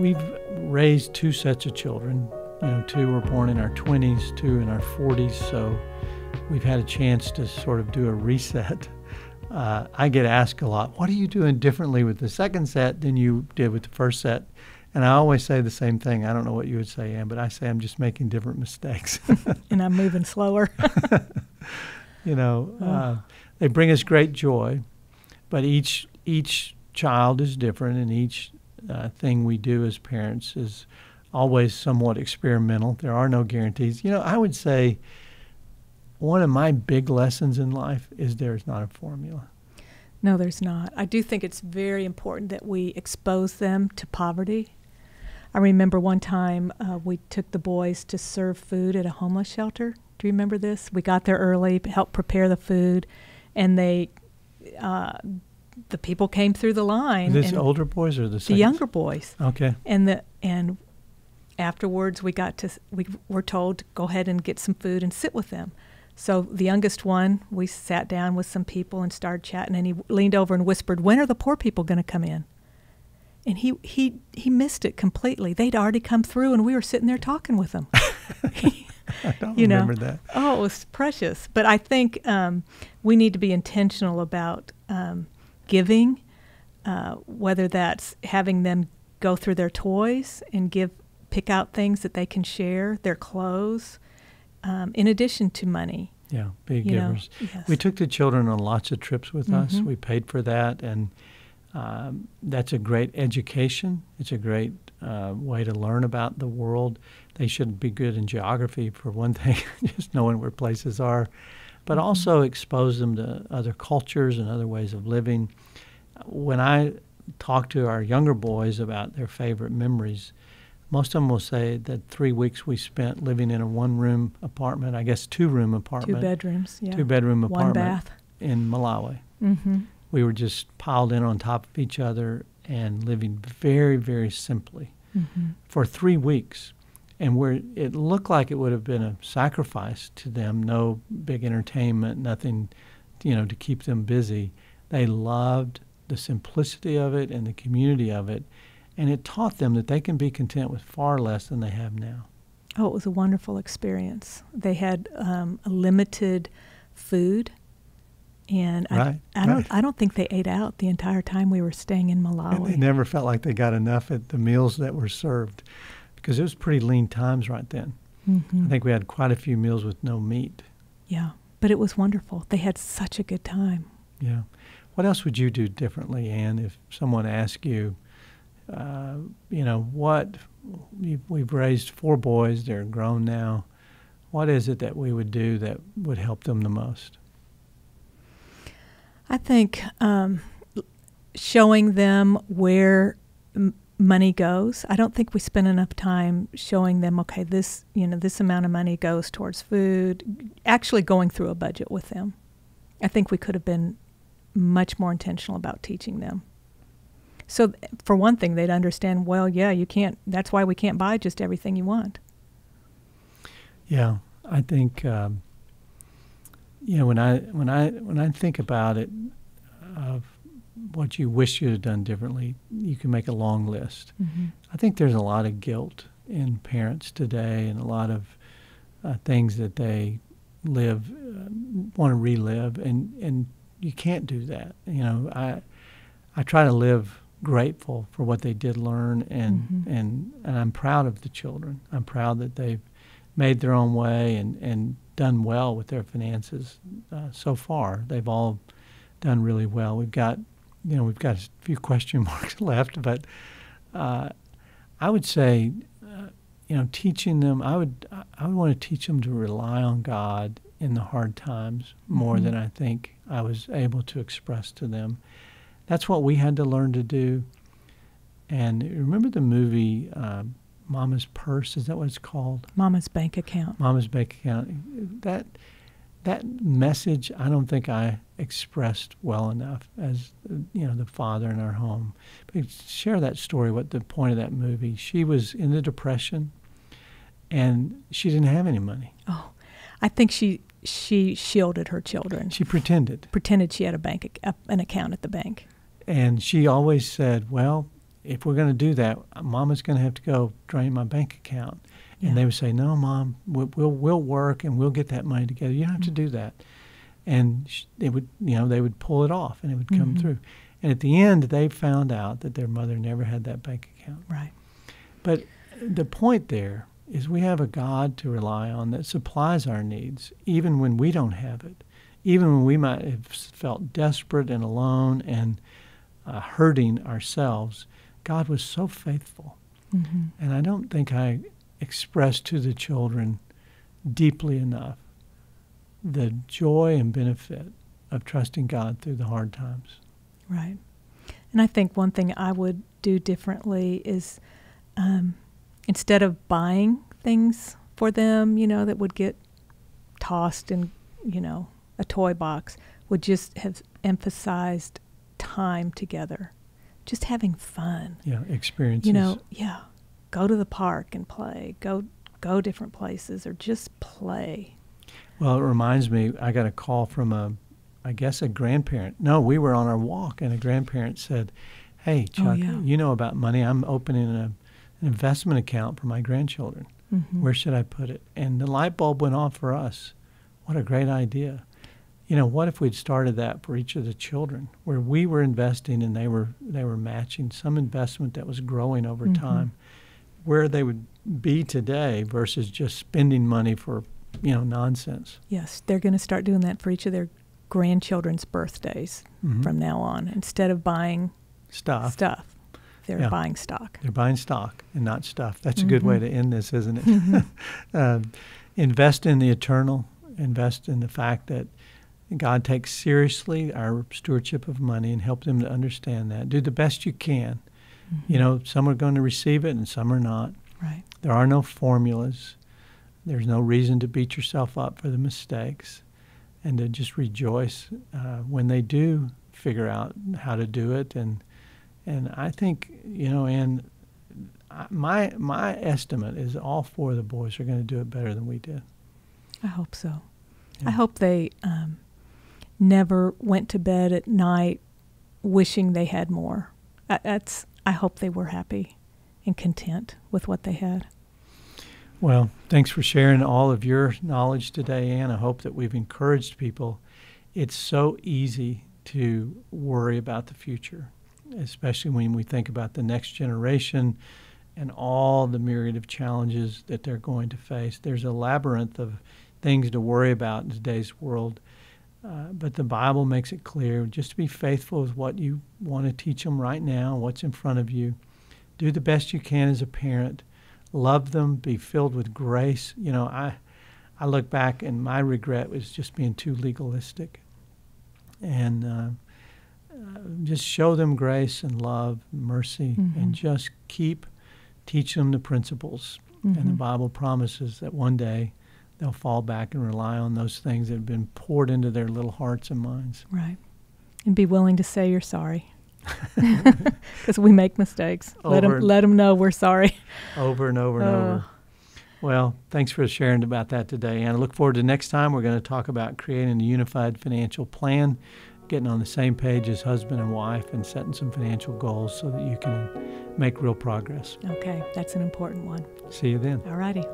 We've raised two sets of children. Two were born in our 20s, two in our 40s, so we've had a chance to sort of do a reset. I get asked a lot, what are you doing differently with the second set than you did with the first set? And I always say the same thing. I don't know what you would say, Ann, but I say I'm just making different mistakes. And I'm moving slower. They bring us great joy, but each child is different, and each thing we do as parents is always somewhat experimental. There are no guarantees. I would say one of my big lessons in life is there's not a formula. No, there's not. I do think it's very important that we expose them to poverty. I remember one time we took the boys to serve food at a homeless shelter. Do you remember this? We got there early, helped prepare the food, and the people came through the line. Is this older boys or the The younger boys. Okay. And afterwards we were told to go ahead and get some food and sit with them. So the youngest one, we sat down with some people and started chatting, and he leaned over and whispered, "When are the poor people going to come in?" And he missed it completely. They'd already come through, and we were sitting there talking with them. I don't remember that. Oh, it was precious. But I think we need to be intentional about giving, whether that's having them go through their toys and pick out things that they can share, their clothes, in addition to money. Yeah, big givers. Yes. We took the children on lots of trips with us. We paid for that, and that's a great education. It's a great way to learn about the world. They should be good in geography, for one thing, just knowing where places are, but also expose them to other cultures and other ways of living. When I talk to our younger boys about their favorite memories, most of them will say that 3 weeks we spent living in a one-room apartment, I guess two-room apartment. 2 bedrooms, yeah. Two-bedroom apartment. 1 bath. In Malawi. Mm-hmm. We were just piled in on top of each other and living very, very simply for 3 weeks. And it looked like it would have been a sacrifice to them, no big entertainment, nothing, to keep them busy. They loved the simplicity of it and the community of it. And it taught them that they can be content with far less than they have now. Oh, it was a wonderful experience. They had a limited food, and I don't think they ate out the entire time we were staying in Malawi. And they never felt like they got enough at the meals that were served, because it was pretty lean times right then. I think we had quite a few meals with no meat. Yeah, but it was wonderful. They had such a good time. Yeah. What else would you do differently, Ann, if someone asked you, we've raised 4 boys, they're grown now. What is it that we would do that would help them the most? I think showing them where money goes. I don't think we spend enough time showing them, okay, this amount of money goes towards food, actually going through a budget with them. I think we could have been much more intentional about teaching them. So for one thing, they'd understand, well, yeah, you can't, that's why we can't buy just everything you want. Yeah, I think, when I think about it, of what you wish you had done differently, you can make a long list. I think there's a lot of guilt in parents today, and a lot of things that they want to relive, and you can't do that. I try to live grateful for what they did learn, and I'm proud of the children. I'm proud that they've made their own way and done well with their finances so far. They've all done really well. We've got a few question marks left, but I would say, teaching them. I would want to teach them to rely on God in the hard times more than I think I was able to express to them. That's what we had to learn to do. And remember the movie Mama's Purse? Is that what it's called? Mama's Bank Account. Mama's Bank Account. That message, I don't think I expressed well enough as the father in our home. But share that story. What the point of that movie? She was in the Depression, and she didn't have any money. Oh, I think she shielded her children. She pretended. Pretended she had an account at the bank. And she always said, well, if we're going to do that, Mama's going to have to go drain my bank account. Yeah. And they would say, no, Mom, we'll work and we'll get that money together. You don't have to do that. And they would pull it off and it would come through. And at the end, they found out that their mother never had that bank account. Right. But the point there is we have a God to rely on that supplies our needs, even when we don't have it, even when we might have felt desperate and alone and hurting ourselves. God was so faithful. And I don't think I expressed to the children deeply enough the joy and benefit of trusting God through the hard times. Right. And I think one thing I would do differently is instead of buying things for them, that would get tossed in, a toy box, would just have emphasized time together, just having fun. Yeah, experiences. Go to the park and play, go different places, or just play. Well, it reminds me, I got a call from a grandparent. No, we were on our walk, and a grandparent said, hey, Chuck, you know about money. I'm opening an investment account for my grandchildren. Where should I put it? And the light bulb went off for us. What a great idea. What if we'd started that for each of the children, where we were investing and they were matching some investment that was growing over time, where they would be today versus just spending money for nonsense. Yes, they're going to start doing that for each of their grandchildren's birthdays from now on. Instead of buying stuff, they're buying stock. They're buying stock and not stuff. That's a good way to end this, isn't it? Invest in the eternal. Invest in the fact that God takes seriously our stewardship of money and help them to understand that. Do the best you can. Some are going to receive it and some are not. Right. There are no formulas. There's no reason to beat yourself up for the mistakes, and to just rejoice when they do figure out how to do it. And I think, and my estimate is all four of the boys are going to do it better than we did. I hope so. Yeah. I hope they never went to bed at night wishing they had more. I hope they were happy and content with what they had. Well, thanks for sharing all of your knowledge today, Ann. I hope that we've encouraged people. It's so easy to worry about the future, especially when we think about the next generation and all the myriad of challenges that they're going to face. There's a labyrinth of things to worry about in today's world, but the Bible makes it clear just to be faithful with what you want to teach them right now, what's in front of you. Do the best you can as a parent. Love them, be filled with grace. I look back and my regret was just being too legalistic. And just show them grace and love, mercy, and just teach them the principles. And the Bible promises that one day they'll fall back and rely on those things that have been poured into their little hearts and minds. Right. And be willing to say you're sorry. Because we make mistakes. Let them know we're sorry. Over and over and over. Well, thanks for sharing about that today, and I look forward to next time. We're going to talk about creating a unified financial plan, getting on the same page as husband and wife, and setting some financial goals so that you can make real progress. Okay, that's an important one. See you then. All righty.